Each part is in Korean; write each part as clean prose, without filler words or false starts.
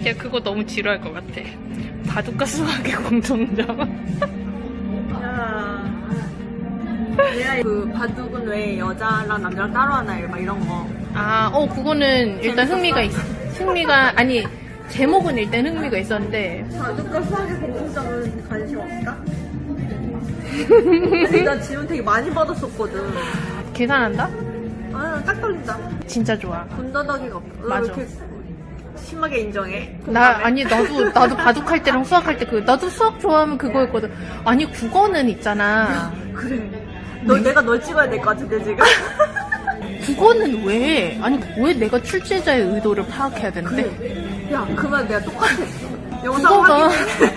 야, 그거 너무 지루할 것 같아. 바둑과 수학의 공통점. 야, 내가 그 바둑은 왜 여자랑 남자랑 따로 하나요? 막 이런 거. 아, 그거는 일단 흥미가 있어. 아니, 제목은 일단 흥미가 있었는데. 바둑과 수학의 공통점은 관심 없다? 근데 나 질문 되게 많이 받았었거든. 계산한다? 아, 딱 걸린다. 진짜 좋아. 군더더기가 없어. 맞아. 이렇게 심하게 인정해. 아니, 나도 바둑할 때랑 수학할 때 나도 수학 좋아하면 그거였거든. 아니, 국어는 있잖아. 그래. 내가 널 찍어야 될 것 같은데, 지금. 국어는 왜 내가 출제자의 의도를 파악해야 되는데? 그래. 야, 그만 내가 똑같았어. 영상 국어가. 확인해.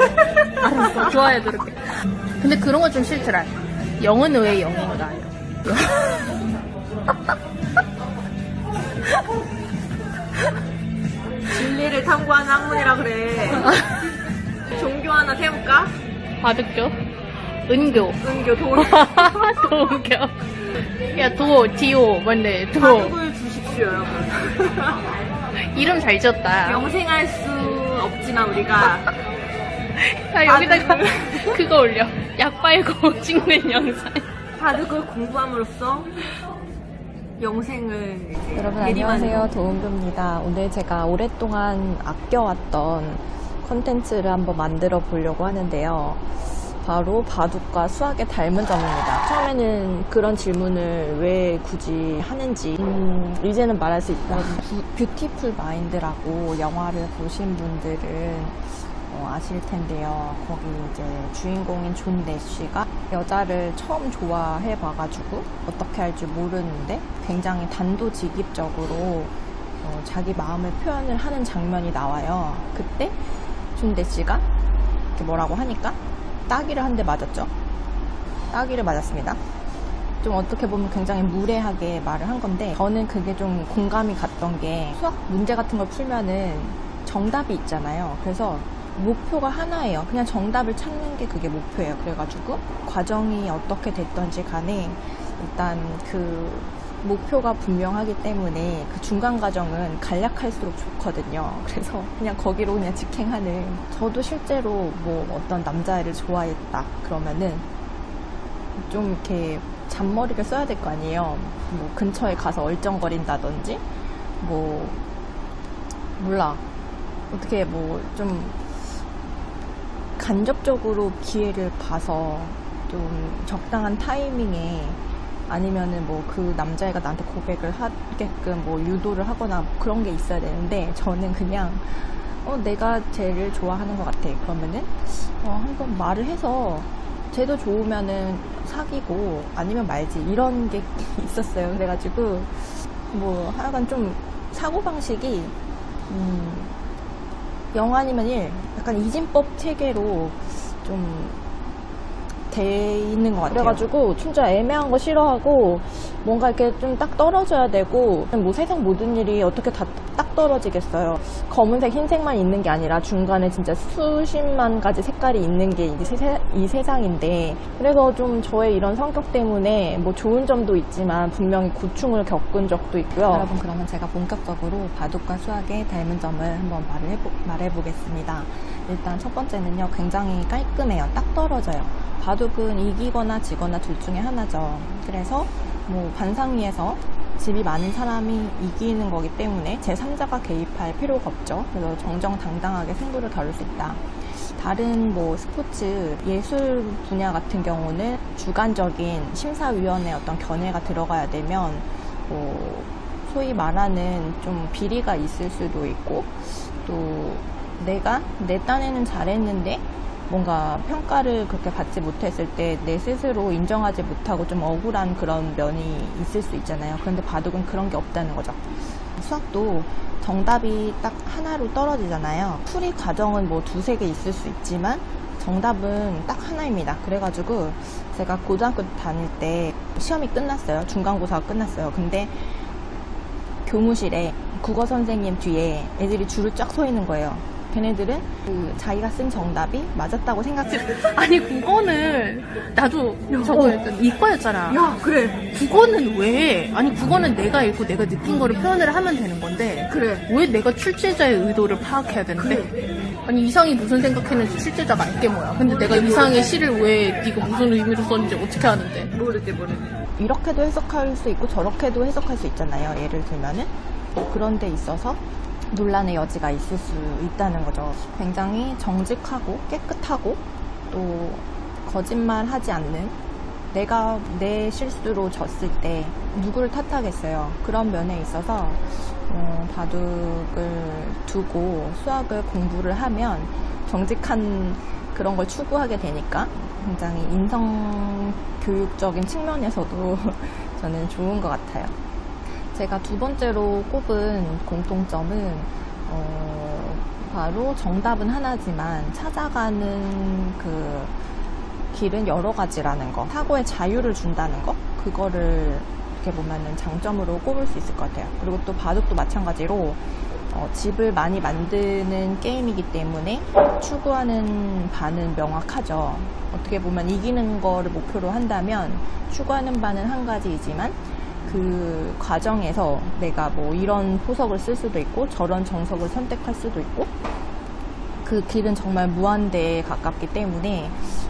알았어, 좋아해, 그렇게. 근데 그런 건 좀 싫더라. 영은 왜 영인가? 진리를 탐구하는 학문이라 그래. 종교 하나 세울까? 바둑교? 은교. 은교, 도은교. 야, 디오, 맞네, 바둑을 주십시오, 여러분. 이름 잘 지었다. 영생할 수 없지만 우리가. 야, 여기다가 그거 올려. 약 빨고 찍는 영상. 바둑을 공부함으로써 영생을 이제 여러분 안녕하세요, 도은교입니다. 오늘 제가 오랫동안 아껴왔던 콘텐츠를 한번 만들어 보려고 하는데요. 바로 바둑과 수학의 닮은 점입니다. 처음에는 그런 질문을 왜 굳이 하는지 이제는 말할 수 있다. 뷰티풀 마인드라고 영화를 보신 분들은 아실 텐데요. 거기 이제 주인공인 존 내쉬가 여자를 처음 좋아해 봐가지고 어떻게 할지 모르는데 굉장히 단도직입적으로 자기 마음을 표현을 하는 장면이 나와요. 그때 존 내쉬가 이렇게 뭐라고 하니까 따귀를 한 대 맞았죠. 따귀를 맞았습니다. 좀 어떻게 보면 굉장히 무례하게 말을 한 건데 저는 그게 좀 공감이 갔던 게 수학 문제 같은 걸 풀면은 정답이 있잖아요. 그래서 목표가 하나예요. 그냥 정답을 찾는 게 그게 목표예요. 그래가지고 과정이 어떻게 됐던지 간에 일단 그 목표가 분명하기 때문에 그 중간 과정은 간략할수록 좋거든요. 그래서 그냥 거기로 그냥 직행하는. 저도 실제로 뭐 어떤 남자애를 좋아했다 그러면은 좀 이렇게 잔머리를 써야 될 거 아니에요. 뭐 근처에 가서 얼쩡거린다든지 뭐 몰라 어떻게 뭐 좀 간접적으로 기회를 봐서 좀 적당한 타이밍에 아니면은 뭐 그 남자애가 나한테 고백을 하게끔 뭐 유도를 하거나 그런 게 있어야 되는데 저는 그냥 내가 쟤를 좋아하는 것 같아. 그러면은 한번 말을 해서 쟤도 좋으면은 사귀고 아니면 말지 이런 게 있었어요. 그래가지고 뭐 하여간 좀 사고방식이 영 아니면 일 약간 이진법 체계로 좀 돼 있는 것 같아요. 그래가지고 진짜 애매한 거 싫어하고 뭔가 이렇게 좀 딱 떨어져야 되고 뭐 세상 모든 일이 어떻게 다 딱 떨어지겠어요. 검은색 흰색만 있는 게 아니라 중간에 진짜 수십만 가지 색깔이 있는 게 이 세상인데 그래서 좀 저의 이런 성격 때문에 뭐 좋은 점도 있지만 분명히 고충을 겪은 적도 있고요. 여러분 그러면 제가 본격적으로 바둑과 수학의 닮은 점을 한번 말해보겠습니다. 일단 첫 번째는요. 굉장히 깔끔해요. 딱 떨어져요. 바둑은 이기거나 지거나 둘 중에 하나죠. 그래서 뭐 관상위에서 집이 많은 사람이 이기는 거기 때문에 제3자가 개입할 필요가 없죠. 그래서 정정당당하게 승부를 겨룰 수 있다. 다른 뭐 스포츠, 예술 분야 같은 경우는 주관적인 심사위원회 어떤 견해가 들어가야 되면 뭐 소위 말하는 좀 비리가 있을 수도 있고 또 내가 내 딴에는 잘했는데 뭔가 평가를 그렇게 받지 못했을 때 내 스스로 인정하지 못하고 좀 억울한 그런 면이 있을 수 있잖아요. 그런데 바둑은 그런 게 없다는 거죠. 수학도 정답이 딱 하나로 떨어지잖아요. 풀이 과정은 뭐 두세 개 있을 수 있지만 정답은 딱 하나입니다. 그래가지고 제가 고등학교 다닐 때 시험이 끝났어요. 중간고사가 끝났어요. 근데 교무실에 국어 선생님 뒤에 애들이 줄을 쫙 서 있는 거예요. 걔네들은 그 자기가 쓴 정답이 맞았다고 생각해. 아니 국어는 나도 저거 이과였잖아. 야, 그래. 국어는 왜? 아니 국어는 내가 읽고 내가 느낀 거를 표현을 하면 되는 건데 그래. 왜 내가 출제자의 의도를 파악해야 되는데? 그래. 아니 이상이 무슨 생각했는지 출제자가 알게 뭐야. 근데 내가 이상의 시를 왜 네가 무슨 의미로 썼는지 어떻게 아는데? 모르지. 이렇게도 해석할 수 있고 저렇게도 해석할 수 있잖아요. 예를 들면은 그런 데 있어서 논란의 여지가 있을 수 있다는 거죠. 굉장히 정직하고 깨끗하고 또 거짓말하지 않는, 내가 내 실수로 졌을 때 누구를 탓하겠어요. 그런 면에 있어서 바둑을 두고 수학을 공부를 하면 정직한 그런 걸 추구하게 되니까 굉장히 인성 교육적인 측면에서도 저는 좋은 것 같아요. 제가 두 번째로 꼽은 공통점은 바로 정답은 하나지만 찾아가는 그 길은 여러 가지라는 거, 사고의 자유를 준다는 거, 그거를 이렇게 보면은 장점으로 꼽을 수 있을 것 같아요. 그리고 또 바둑도 마찬가지로 집을 많이 만드는 게임이기 때문에 추구하는 바는 명확하죠. 어떻게 보면 이기는 거를 목표로 한다면 추구하는 바는 한 가지이지만 그 과정에서 내가 뭐 이런 포석을 쓸 수도 있고 저런 정석을 선택할 수도 있고 그 길은 정말 무한대에 가깝기 때문에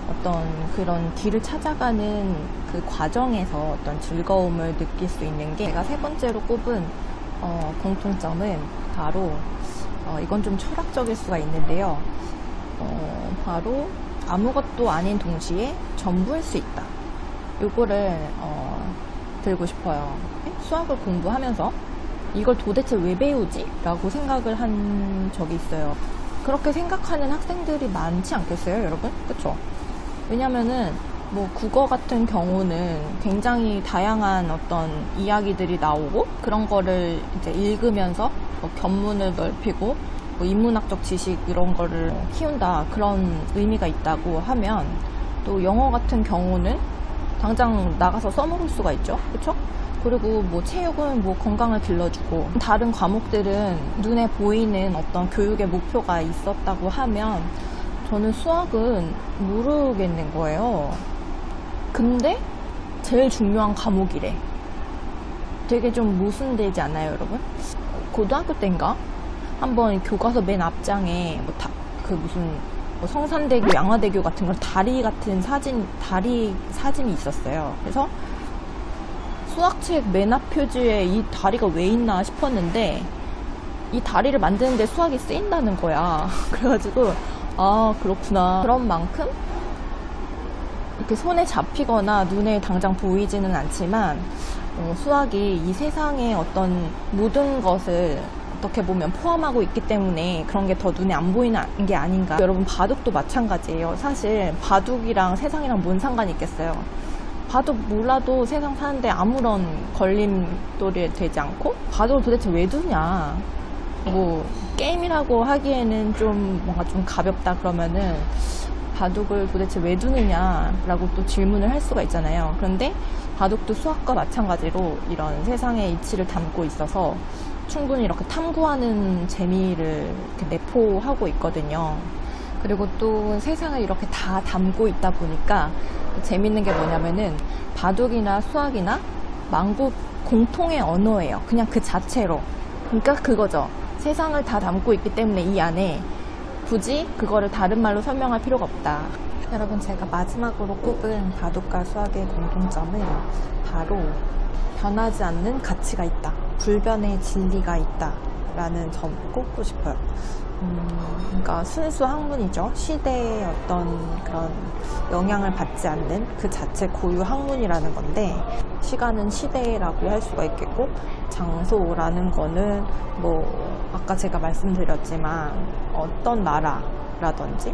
어떤 그런 길을 찾아가는 그 과정에서 어떤 즐거움을 느낄 수 있는 게, 제가 세 번째로 꼽은 공통점은 바로 이건 좀 철학적일 수가 있는데요. 바로 아무것도 아닌 동시에 전부일 수 있다. 요거를 들고 싶어요. 수학을 공부하면서 이걸 도대체 왜 배우지? 라고 생각을 한 적이 있어요. 그렇게 생각하는 학생들이 많지 않겠어요, 여러분? 그쵸? 왜냐면은 뭐 국어 같은 경우는 굉장히 다양한 어떤 이야기들이 나오고 그런 거를 이제 읽으면서 뭐 견문을 넓히고 뭐 인문학적 지식 이런 거를 키운다, 그런 의미가 있다고 하면, 또 영어 같은 경우는 당장 나가서 써먹을 수가 있죠. 그쵸? 그리고 뭐 체육은 뭐 건강을 길러주고, 다른 과목들은 눈에 보이는 어떤 교육의 목표가 있었다고 하면 저는 수학은 모르겠는 거예요. 근데 제일 중요한 과목이래. 되게 좀 모순되지 않아요, 여러분? 고등학교 때인가? 한번 교과서 맨 앞장에 무슨 뭐 성산대교, 양화대교 같은 걸 다리 같은 다리 사진이 있었어요. 그래서 수학책 맨 앞 표지에 이 다리가 왜 있나 싶었는데 이 다리를 만드는데 수학이 쓰인다는 거야. 그래가지고 아, 그렇구나. 그런 만큼 이렇게 손에 잡히거나 눈에 당장 보이지는 않지만 수학이 이 세상의 어떤 모든 것을 어떻게 보면 포함하고 있기 때문에 그런 게 더 눈에 안 보이는 게 아닌가. 여러분, 바둑도 마찬가지예요. 사실 바둑이랑 세상이랑 뭔 상관이 있겠어요. 바둑 몰라도 세상 사는데 아무런 걸림돌이 되지 않고, 바둑을 도대체 왜 두냐, 뭐 게임이라고 하기에는 좀 뭔가 좀 가볍다 그러면은 바둑을 도대체 왜 두느냐라고 또 질문을 할 수가 있잖아요. 그런데 바둑도 수학과 마찬가지로 이런 세상의 이치를 담고 있어서 충분히 이렇게 탐구하는 재미를 이렇게 내포하고 있거든요. 그리고 또 세상을 이렇게 다 담고 있다 보니까 재밌는 게 뭐냐면은 바둑이나 수학이나 만국 공통의 언어예요. 그냥 그 자체로. 그러니까 그거죠. 세상을 다 담고 있기 때문에 이 안에 굳이 그거를 다른 말로 설명할 필요가 없다. 여러분, 제가 마지막으로 꼽은 바둑과 수학의 공통점은 바로 변하지 않는 가치가 있다, 불변의 진리가 있다 라는 점을 꼽고 싶어요. 그러니까 순수 학문이죠. 시대의 어떤 그런 영향을 받지 않는 그 자체 고유 학문이라는 건데, 시간은 시대라고 할 수가 있겠고, 장소라는 거는 뭐 아까 제가 말씀드렸지만 어떤 나라라든지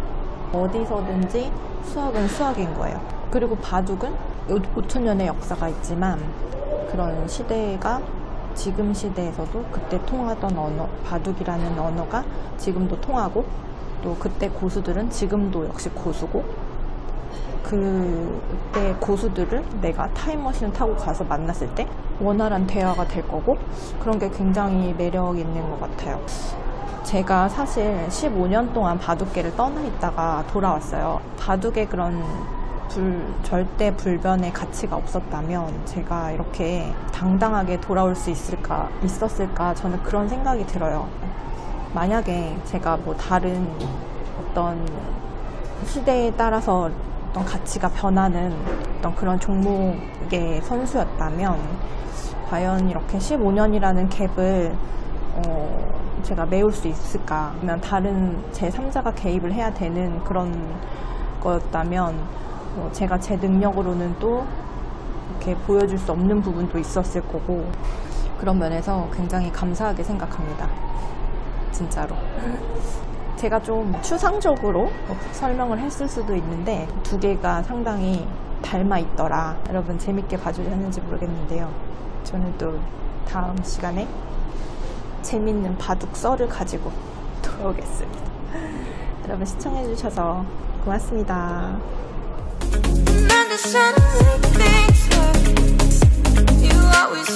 어디서든지 수학은 수학인 거예요. 그리고 바둑은 5,000년의 역사가 있지만 그런 시대가 지금 시대에서도 그때 통하던 언어, 바둑이라는 언어가 지금도 통하고, 또 그때 고수들은 지금도 역시 고수고, 그때 고수들을 내가 타임머신을 타고 가서 만났을 때 원활한 대화가 될 거고, 그런 게 굉장히 매력 있는 것 같아요. 제가 사실 15년 동안 바둑계를 떠나 있다가 돌아왔어요. 바둑의 그런 절대 불변의 가치가 없었다면 제가 이렇게 당당하게 돌아올 수 있었을까 저는 그런 생각이 들어요. 만약에 제가 뭐 다른 어떤 시대에 따라서 어떤 가치가 변하는 어떤 그런 종목의 선수였다면 과연 이렇게 15년이라는 갭을 제가 메울 수 있을까? 아니면 다른 제3자가 개입을 해야 되는 그런 거였다면 제가 제 능력으로는 또 이렇게 보여줄 수 없는 부분도 있었을 거고 그런 면에서 굉장히 감사하게 생각합니다. 진짜로. 제가 좀 추상적으로 설명을 했을 수도 있는데 두 개가 상당히 닮아 있더라. 여러분 재밌게 봐주셨는지 모르겠는데요. 저는 또 다음 시간에 재밌는 바둑 썰을 가지고 돌아오겠습니다. 여러분 시청해주셔서 고맙습니다. You always